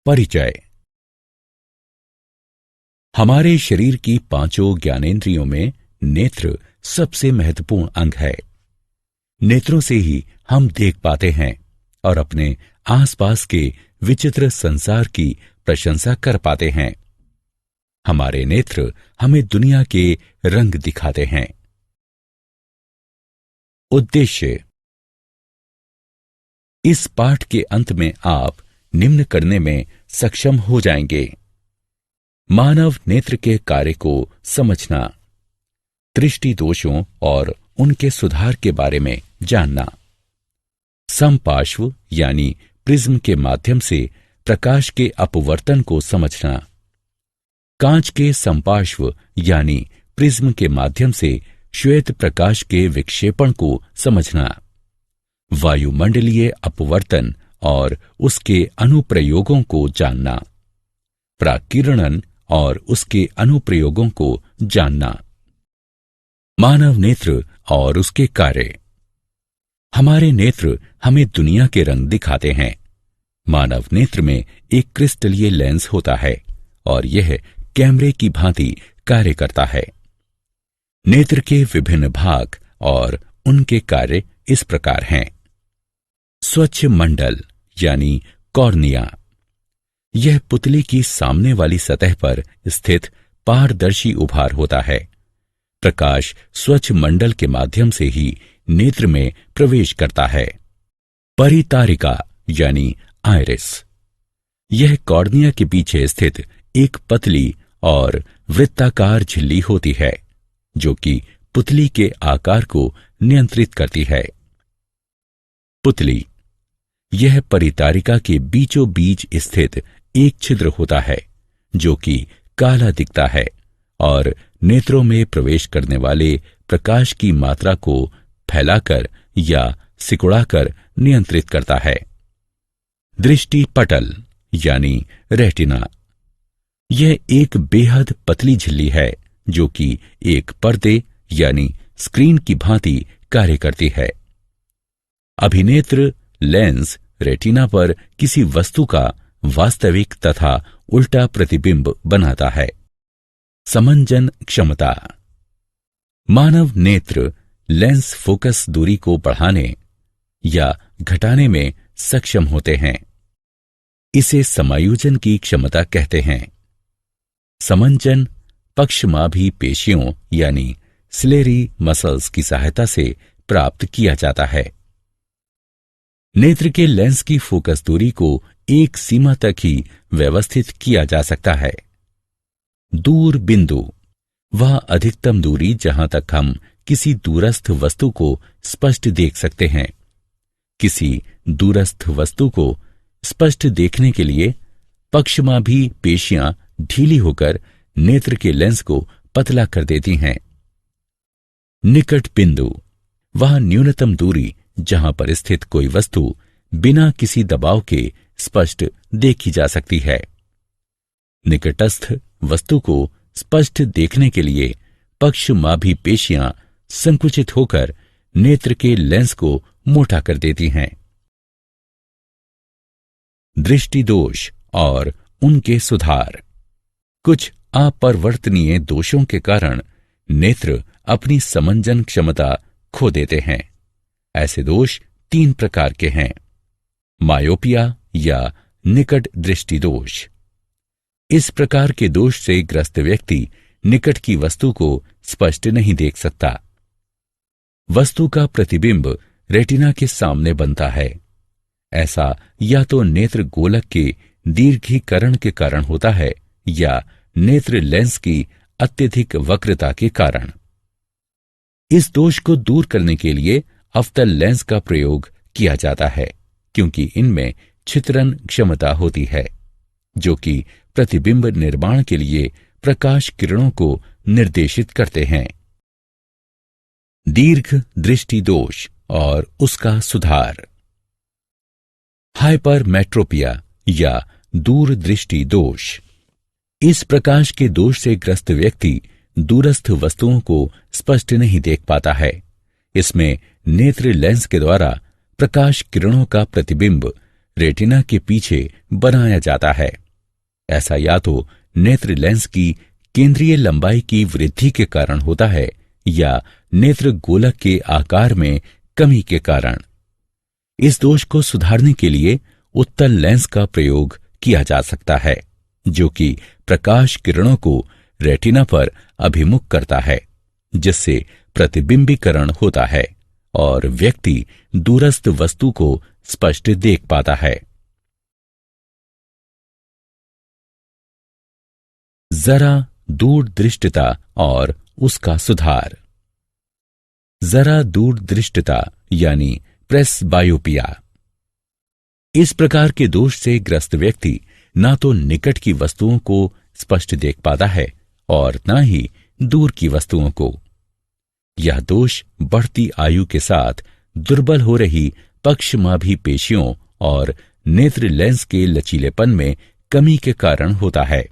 परिचय। हमारे शरीर की पांचों ज्ञानेंद्रियों में नेत्र सबसे महत्वपूर्ण अंग है। नेत्रों से ही हम देख पाते हैं और अपने आसपास के विचित्र संसार की प्रशंसा कर पाते हैं। हमारे नेत्र हमें दुनिया के रंग दिखाते हैं। उद्देश्य। इस पाठ के अंत में आप निम्न करने में सक्षम हो जाएंगे: मानव नेत्र के कार्य को समझना, दृष्टि दोषों और उनके सुधार के बारे में जानना, समपार्श्व यानी प्रिज्म के माध्यम से प्रकाश के अपवर्तन को समझना, कांच के समपार्श्व यानी प्रिज्म के माध्यम से श्वेत प्रकाश के विक्षेपण को समझना, वायुमंडलीय अपवर्तन और उसके अनुप्रयोगों को जानना, प्राकिरणन और उसके अनुप्रयोगों को जानना। मानव नेत्र और उसके कार्य। हमारे नेत्र हमें दुनिया के रंग दिखाते हैं। मानव नेत्र में एक क्रिस्टलीय लेंस होता है और यह कैमरे की भांति कार्य करता है। नेत्र के विभिन्न भाग और उनके कार्य इस प्रकार हैं: स्वच्छ मंडल यानी कॉर्निया, यह पुतली की सामने वाली सतह पर स्थित पारदर्शी उभार होता है। प्रकाश स्वच्छ मंडल के माध्यम से ही नेत्र में प्रवेश करता है। परितारिका यानी आइरिस, यह कॉर्निया के पीछे स्थित एक पतली और वृत्ताकार झिल्ली होती है जो कि पुतली के आकार को नियंत्रित करती है। पुतली, यह परितारिका के बीचों बीच स्थित एक छिद्र होता है जो कि काला दिखता है और नेत्रों में प्रवेश करने वाले प्रकाश की मात्रा को फैलाकर या सिकुड़ाकर नियंत्रित करता है। दृष्टि पटल यानी रेटिना, यह एक बेहद पतली झिल्ली है जो कि एक पर्दे यानी स्क्रीन की भांति कार्य करती है। अभिनेत्र लेंस रेटिना पर किसी वस्तु का वास्तविक तथा उल्टा प्रतिबिंब बनाता है। समंजन क्षमता। मानव नेत्र लेंस फोकस दूरी को बढ़ाने या घटाने में सक्षम होते हैं। इसे समायोजन की क्षमता कहते हैं। समंजन पक्षमाभी पेशियों यानी सिलेरी मसल्स की सहायता से प्राप्त किया जाता है। नेत्र के लेंस की फोकस दूरी को एक सीमा तक ही व्यवस्थित किया जा सकता है। दूर बिंदु, वह अधिकतम दूरी जहां तक हम किसी दूरस्थ वस्तु को स्पष्ट देख सकते हैं। किसी दूरस्थ वस्तु को स्पष्ट देखने के लिए पक्षमाभी पेशियां ढीली होकर नेत्र के लेंस को पतला कर देती हैं। निकट बिंदु, वह न्यूनतम दूरी जहां पर स्थित कोई वस्तु बिना किसी दबाव के स्पष्ट देखी जा सकती है। निकटस्थ वस्तु को स्पष्ट देखने के लिए पक्षमाभी पेशियां संकुचित होकर नेत्र के लेंस को मोटा कर देती हैं। दृष्टि दोष और उनके सुधार। कुछ अपरिवर्तनीय दोषों के कारण नेत्र अपनी समंजन क्षमता खो देते हैं। ऐसे दोष 3 प्रकार के हैं: मायोपिया या निकट दृष्टि दोष। इस प्रकार के दोष से ग्रस्त व्यक्ति निकट की वस्तु को स्पष्ट नहीं देख सकता। वस्तु का प्रतिबिंब रेटिना के सामने बनता है। ऐसा या तो नेत्र गोलक के दीर्घीकरण के कारण होता है या नेत्र लेंस की अत्यधिक वक्रता के कारण। इस दोष को दूर करने के लिए अवतल लेंस का प्रयोग किया जाता है क्योंकि इनमें छितरन क्षमता होती है जो कि प्रतिबिंब निर्माण के लिए प्रकाश किरणों को निर्देशित करते हैं। दीर्घ दृष्टि दोष और उसका सुधार। हाइपरमेट्रोपिया या दूर दृष्टि दोष। इस प्रकाश के दोष से ग्रस्त व्यक्ति दूरस्थ वस्तुओं को स्पष्ट नहीं देख पाता है। इसमें नेत्र लेंस के द्वारा प्रकाश किरणों का प्रतिबिंब रेटिना के पीछे बनाया जाता है। ऐसा या तो नेत्र लेंस की केंद्रीय लंबाई की वृद्धि के कारण होता है या नेत्र गोलक के आकार में कमी के कारण। इस दोष को सुधारने के लिए उत्तल लेंस का प्रयोग किया जा सकता है, जो कि प्रकाश किरणों को रेटिना पर अभिमुख करता है, जिससे प्रतिबिंबीकरण होता है और व्यक्ति दूरस्थ वस्तु को स्पष्ट देख पाता है। जरा दूरदृष्टिता और उसका सुधार। जरा दूरदृष्टिता यानी प्रेसबायोपिया। इस प्रकार के दोष से ग्रस्त व्यक्ति ना तो निकट की वस्तुओं को स्पष्ट देख पाता है और न ही दूर की वस्तुओं को। यह दोष बढ़ती आयु के साथ दुर्बल हो रही पक्षमाभी पेशियों और नेत्र लेंस के लचीलेपन में कमी के कारण होता है।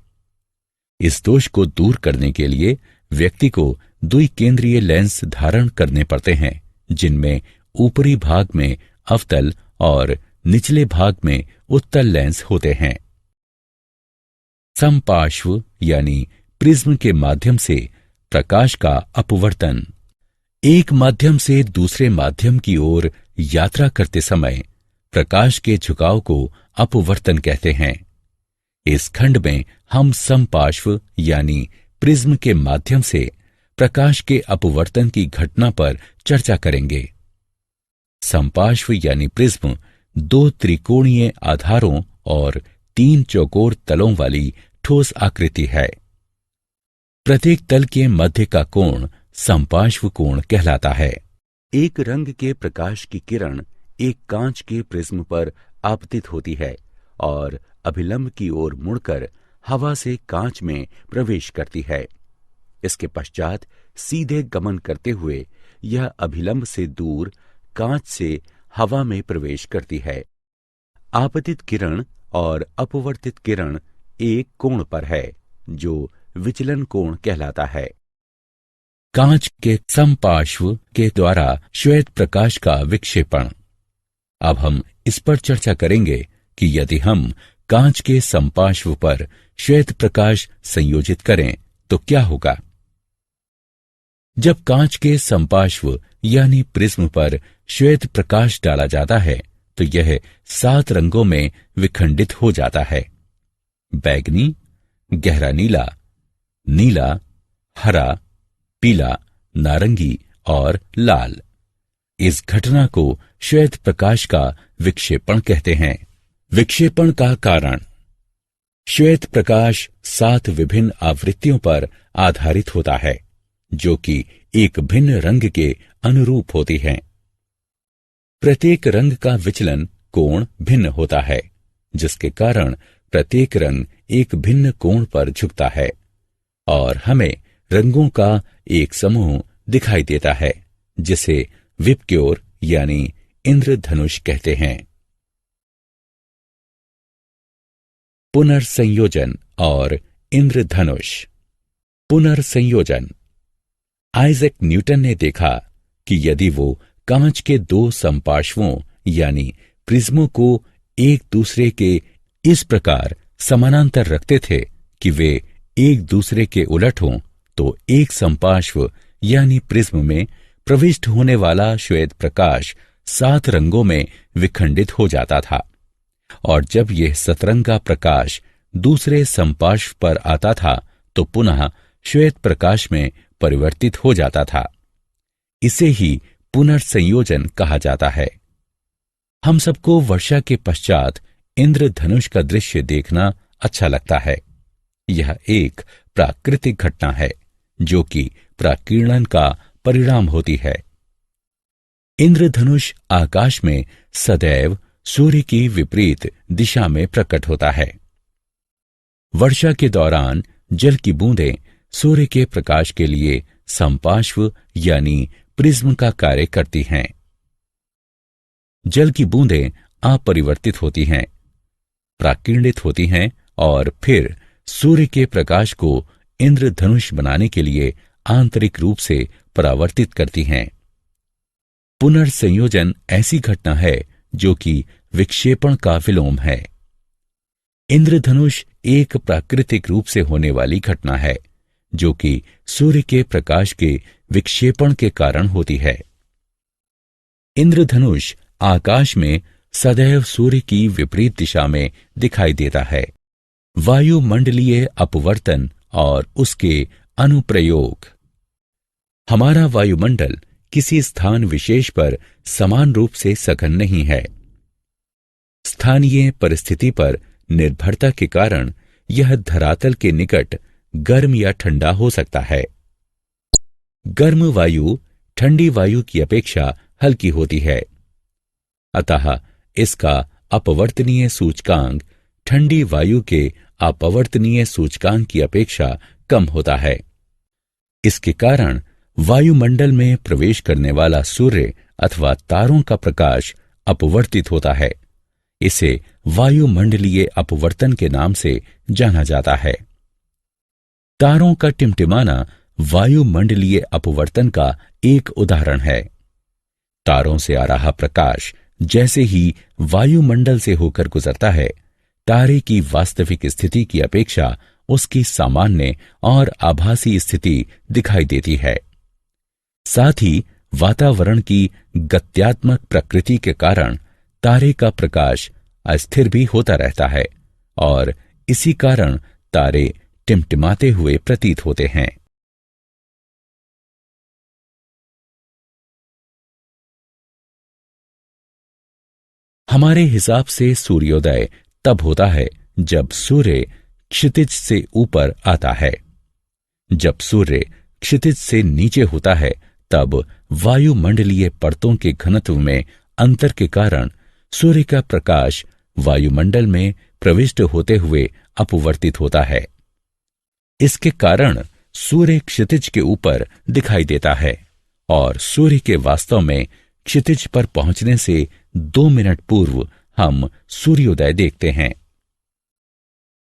इस दोष को दूर करने के लिए व्यक्ति को द्विकेंद्रीय लेंस धारण करने पड़ते हैं, जिनमें ऊपरी भाग में अवतल और निचले भाग में उत्तल लेंस होते हैं। समपार्श्व यानी प्रिज्म के माध्यम से प्रकाश का अपवर्तन। एक माध्यम से दूसरे माध्यम की ओर यात्रा करते समय प्रकाश के झुकाव को अपवर्तन कहते हैं। इस खंड में हम समपार्श्व यानी प्रिज्म के माध्यम से प्रकाश के अपवर्तन की घटना पर चर्चा करेंगे। समपार्श्व यानी प्रिज्म दो त्रिकोणीय आधारों और तीन चौकोर तलों वाली ठोस आकृति है। प्रत्येक तल के मध्य का कोण समपार्श्व कोण कहलाता है। एक रंग के प्रकाश की किरण एक कांच के प्रिज्म पर आपतित होती है और अभिलंब की ओर मुड़कर हवा से कांच में प्रवेश करती है। इसके पश्चात सीधे गमन करते हुए यह अभिलंब से दूर कांच से हवा में प्रवेश करती है। आपतित किरण और अपवर्तित किरण एक कोण पर है, जो विचलन कोण कहलाता है। कांच के समपार्श्व के द्वारा श्वेत प्रकाश का विक्षेपण। अब हम इस पर चर्चा करेंगे कि यदि हम कांच के समपार्श्व पर श्वेत प्रकाश संयोजित करें तो क्या होगा। जब कांच के समपार्श्व यानी प्रिज्म पर श्वेत प्रकाश डाला जाता है तो यह 7 रंगों में विखंडित हो जाता है। बैगनी, गहरा नीला, नीला, हरा, पीला, नारंगी और लाल। इस घटना को श्वेत प्रकाश का विक्षेपण कहते हैं। विक्षेपण का कारण। श्वेत प्रकाश 7 विभिन्न आवृत्तियों पर आधारित होता है, जो कि एक भिन्न रंग के अनुरूप होती हैं। प्रत्येक रंग का विचलन कोण भिन्न होता है, जिसके कारण प्रत्येक रंग एक भिन्न कोण पर झुकता है और हमें रंगों का एक समूह दिखाई देता है, जिसे विपक्योर यानी इंद्रधनुष कहते हैं। पुनर्संयोजन और इंद्रधनुष। पुनर्संयोजन। आइजैक न्यूटन ने देखा कि यदि वो कांच के 2 समपार्श्वों यानी प्रिज्मों को एक दूसरे के इस प्रकार समानांतर रखते थे कि वे एक दूसरे के उलट हों, तो एक समपार्श्व यानी प्रिज्म में प्रविष्ट होने वाला श्वेत प्रकाश 7 रंगों में विखंडित हो जाता था और जब यह सतरंगा प्रकाश दूसरे समपार्श्व पर आता था तो पुनः श्वेत प्रकाश में परिवर्तित हो जाता था। इसे ही पुनर्संयोजन कहा जाता है। हम सबको वर्षा के पश्चात इंद्रधनुष का दृश्य देखना अच्छा लगता है। यह एक प्राकृतिक घटना है जो कि प्राकीर्णन का परिणाम होती है। इंद्रधनुष आकाश में सदैव सूर्य की विपरीत दिशा में प्रकट होता है। वर्षा के दौरान जल की बूंदें सूर्य के प्रकाश के लिए समपार्श्व यानी प्रिज्म का कार्य करती हैं। जल की बूंदें अपरिवर्तित होती हैं, प्राकीर्णित होती हैं और फिर सूर्य के प्रकाश को इंद्रधनुष बनाने के लिए आंतरिक रूप से परावर्तित करती हैं। पुनर्संयोजन ऐसी घटना है जो कि विक्षेपण का विलोम है। इंद्रधनुष एक प्राकृतिक रूप से होने वाली घटना है जो कि सूर्य के प्रकाश के विक्षेपण के कारण होती है। इंद्रधनुष आकाश में सदैव सूर्य की विपरीत दिशा में दिखाई देता है। वायुमंडलीय अपवर्तन और उसके अनुप्रयोग। हमारा वायुमंडल किसी स्थान विशेष पर समान रूप से सघन नहीं है। स्थानीय परिस्थिति पर निर्भरता के कारण यह धरातल के निकट गर्म या ठंडा हो सकता है। गर्म वायु ठंडी वायु की अपेक्षा हल्की होती है, अतः इसका अपवर्तनीय सूचकांक ठंडी वायु के अपवर्तनीय सूचकांक की अपेक्षा कम होता है। इसके कारण वायुमंडल में प्रवेश करने वाला सूर्य अथवा तारों का प्रकाश अपवर्तित होता है। इसे वायुमंडलीय अपवर्तन के नाम से जाना जाता है। तारों का टिमटिमाना वायुमंडलीय अपवर्तन का एक उदाहरण है। तारों से आ रहा प्रकाश जैसे ही वायुमंडल से होकर गुजरता है, तारे की वास्तविक स्थिति की अपेक्षा उसकी सामान्य और आभासी स्थिति दिखाई देती है। साथ ही वातावरण की गत्यात्मक प्रकृति के कारण तारे का प्रकाश अस्थिर भी होता रहता है और इसी कारण तारे टिमटिमाते हुए प्रतीत होते हैं। हमारे हिसाब से सूर्योदय तब होता है जब सूर्य क्षितिज से ऊपर आता है। जब सूर्य क्षितिज से नीचे होता है तब वायुमंडलीय परतों के घनत्व में अंतर के कारण सूर्य का प्रकाश वायुमंडल में प्रविष्ट होते हुए अपवर्तित होता है। इसके कारण सूर्य क्षितिज के ऊपर दिखाई देता है और सूर्य के वास्तव में क्षितिज पर पहुंचने से 2 मिनट पूर्व हम सूर्योदय देखते हैं।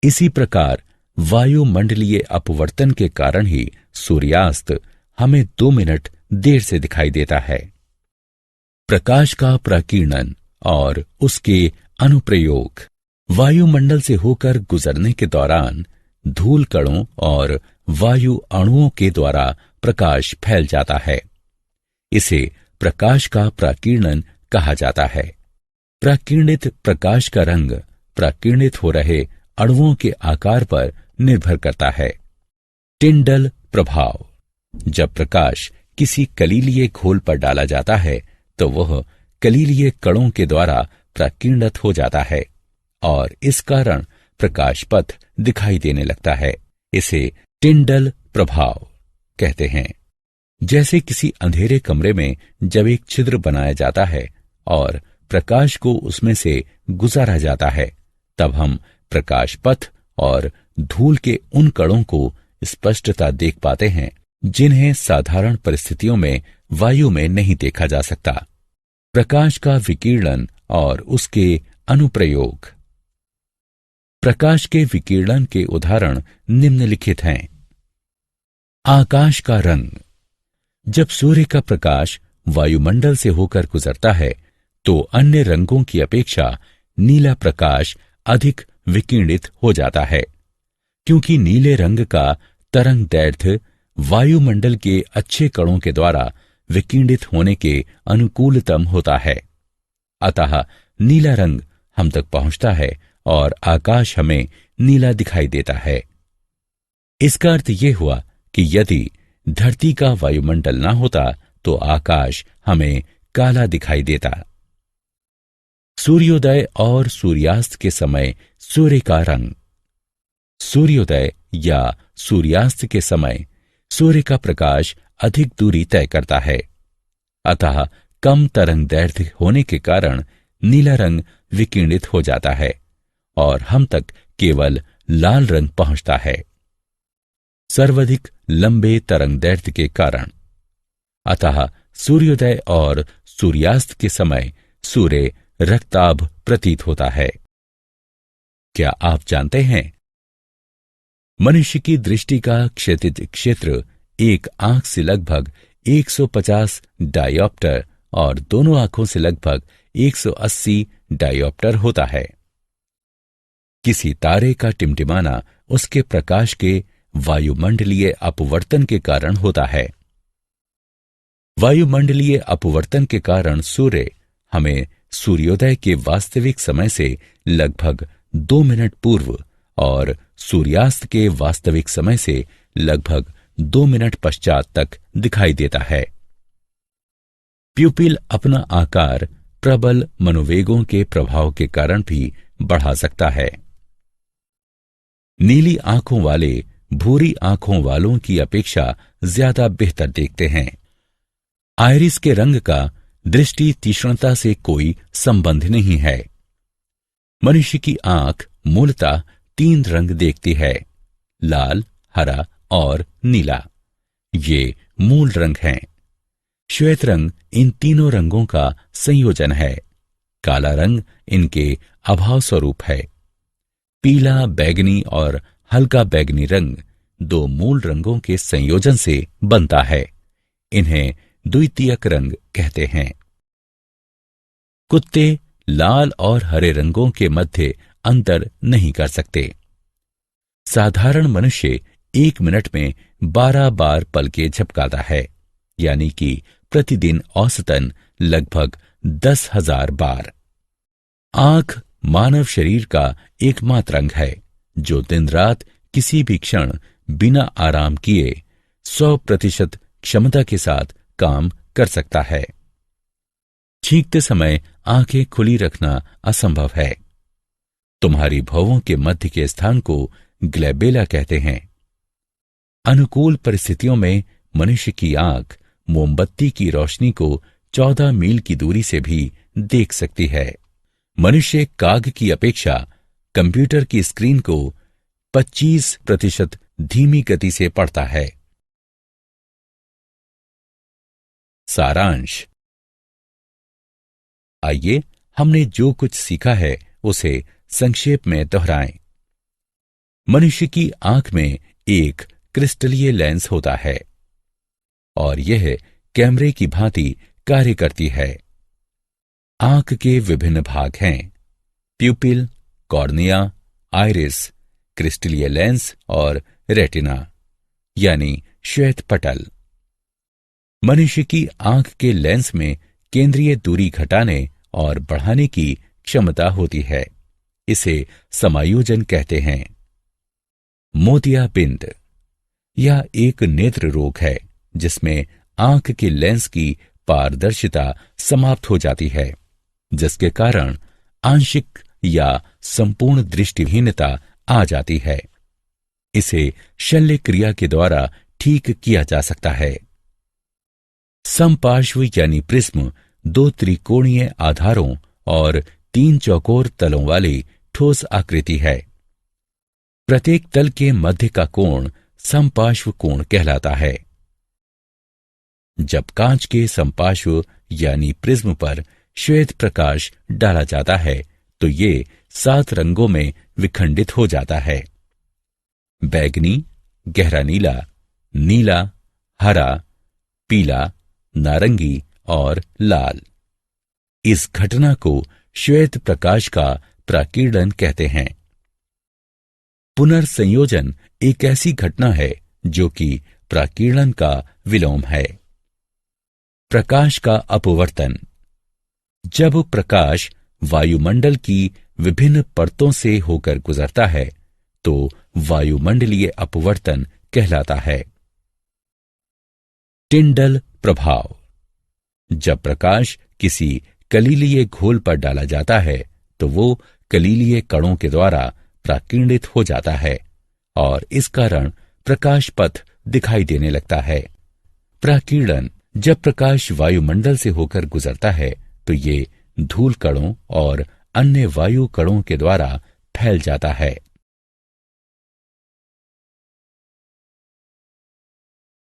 इसी प्रकार वायुमंडलीय अपवर्तन के कारण ही सूर्यास्त हमें 2 मिनट देर से दिखाई देता है। प्रकाश का प्रकीर्णन और उसके अनुप्रयोग। वायुमंडल से होकर गुजरने के दौरान धूल कणों और वायु अणुओं के द्वारा प्रकाश फैल जाता है। इसे प्रकाश का प्रकीर्णन कहा जाता है। प्रकीर्णित प्रकाश का रंग प्रकीर्णित हो रहे अणुओं के आकार पर निर्भर करता है। टिंडल प्रभाव। जब प्रकाश किसी कलीलीय घोल पर डाला जाता है तो वह कलीलीय कणों के द्वारा प्रकीर्णित हो जाता है और इस कारण प्रकाश पथ दिखाई देने लगता है। इसे टिंडल प्रभाव कहते हैं। जैसे किसी अंधेरे कमरे में जब एक छिद्र बनाया जाता है और प्रकाश को उसमें से गुजारा जाता है, तब हम प्रकाश पथ और धूल के उन कणों को स्पष्टता देख पाते हैं जिन्हें साधारण परिस्थितियों में वायु में नहीं देखा जा सकता। प्रकाश का विकिरण और उसके अनुप्रयोग। प्रकाश के विकिरण के उदाहरण निम्नलिखित हैं। आकाश का रंग। जब सूर्य का प्रकाश वायुमंडल से होकर गुजरता है तो अन्य रंगों की अपेक्षा नीला प्रकाश अधिक विकिरणित हो जाता है, क्योंकि नीले रंग का तरंगदैर्घ्य वायुमंडल के अच्छे कणों के द्वारा विकिरणित होने के अनुकूलतम होता है। अतः नीला रंग हम तक पहुंचता है और आकाश हमें नीला दिखाई देता है। इसका अर्थ यह हुआ कि यदि धरती का वायुमंडल न होता तो आकाश हमें काला दिखाई देता। सूर्योदय और सूर्यास्त के समय सूर्य का रंग। सूर्योदय या सूर्यास्त के समय सूर्य का प्रकाश अधिक दूरी तय करता है, अतः कम तरंगदैर्घ्य होने के कारण नीला रंग विकिरणित हो जाता है और हम तक केवल लाल रंग पहुंचता है। सर्वाधिक लंबे तरंगदैर्घ्य के कारण। अतः सूर्योदय और सूर्यास्त के समय सूर्य रक्ताभ प्रतीत होता है। क्या आप जानते हैं, मनुष्य की दृष्टि का क्षैतिज क्षेत्र एक आंख से लगभग 150 डायोप्टर और दोनों आंखों से लगभग 180 डायोप्टर होता है। किसी तारे का टिमटिमाना उसके प्रकाश के वायुमंडलीय अपवर्तन के कारण होता है। वायुमंडलीय अपवर्तन के कारण सूर्य हमें सूर्योदय के वास्तविक समय से लगभग 2 मिनट पूर्व और सूर्यास्त के वास्तविक समय से लगभग 2 मिनट पश्चात तक दिखाई देता है। प्यूपिल अपना आकार प्रबल मनोवेगों के प्रभाव के कारण भी बढ़ा सकता है। नीली आंखों वाले भूरी आंखों वालों की अपेक्षा ज्यादा बेहतर देखते हैं। आइरिस के रंग का दृष्टि तीक्ष्णता से कोई संबंध नहीं है। मनुष्य की आंख मूलतः 3 रंग देखती है, लाल, हरा और नीला। ये मूल रंग हैं। श्वेत रंग इन तीनों रंगों का संयोजन है। काला रंग इनके अभाव स्वरूप है। पीला, बैगनी और हल्का बैगनी रंग 2 मूल रंगों के संयोजन से बनता है। इन्हें द्वितीयक रंग कहते हैं। कुत्ते लाल और हरे रंगों के मध्य अंतर नहीं कर सकते। साधारण मनुष्य 1 मिनट में 12 बार पलकें झपकाता है, यानी कि प्रतिदिन औसतन लगभग 10,000 बार। आंख मानव शरीर का एकमात्र अंग है जो दिन रात किसी भी क्षण बिना आराम किए 100% क्षमता के साथ काम कर सकता है। छींकते समय आंखें खुली रखना असंभव है। तुम्हारी भौहों के मध्य के स्थान को ग्लैबेला कहते हैं। अनुकूल परिस्थितियों में मनुष्य की आंख मोमबत्ती की रोशनी को 14 मील की दूरी से भी देख सकती है। मनुष्य काग की अपेक्षा कंप्यूटर की स्क्रीन को 25% धीमी गति से पढ़ता है। सारांश। आइए हमने जो कुछ सीखा है उसे संक्षेप में दोहराएं। मनुष्य की आंख में एक क्रिस्टलीय लेंस होता है और यह कैमरे की भांति कार्य करती है। आंख के विभिन्न भाग हैं: प्यूपिल, कॉर्निया, आइरिस, क्रिस्टलीय लेंस और रेटिना यानी श्वेत पटल। मनुष्य की आंख के लेंस में केंद्रीय दूरी घटाने और बढ़ाने की क्षमता होती है। इसे समायोजन कहते हैं। मोतियाबिंद यह एक नेत्र रोग है जिसमें आंख के लेंस की पारदर्शिता समाप्त हो जाती है, जिसके कारण आंशिक या संपूर्ण दृष्टिहीनता आ जाती है। इसे शल्य क्रिया के द्वारा ठीक किया जा सकता है। समपार्श्व यानी प्रिज्म 2 त्रिकोणीय आधारों और 3 चौकोर तलों वाली ठोस आकृति है। प्रत्येक तल के मध्य का कोण समपार्श्व कोण कहलाता है। जब कांच के समपार्श्व यानी प्रिज्म पर श्वेत प्रकाश डाला जाता है तो ये 7 रंगों में विखंडित हो जाता है: बैगनी, गहरा नीला, नीला, हरा, पीला, नारंगी और लाल। इस घटना को श्वेत प्रकाश का प्राकीर्णन कहते हैं। पुनर्संयोजन एक ऐसी घटना है जो कि प्राकीर्णन का विलोम है। प्रकाश का अपवर्तन। जब प्रकाश वायुमंडल की विभिन्न परतों से होकर गुजरता है तो वायुमंडलीय अपवर्तन कहलाता है। टिंडल प्रभाव। जब प्रकाश किसी कलीलीय घोल पर डाला जाता है तो वो कलीलीय कणों के द्वारा प्राकीर्णित हो जाता है और इस कारण प्रकाश पथ दिखाई देने लगता है। प्राकीर्णन। जब प्रकाश वायुमंडल से होकर गुजरता है तो ये धूल कणों और अन्य वायु कणों के द्वारा फैल जाता है।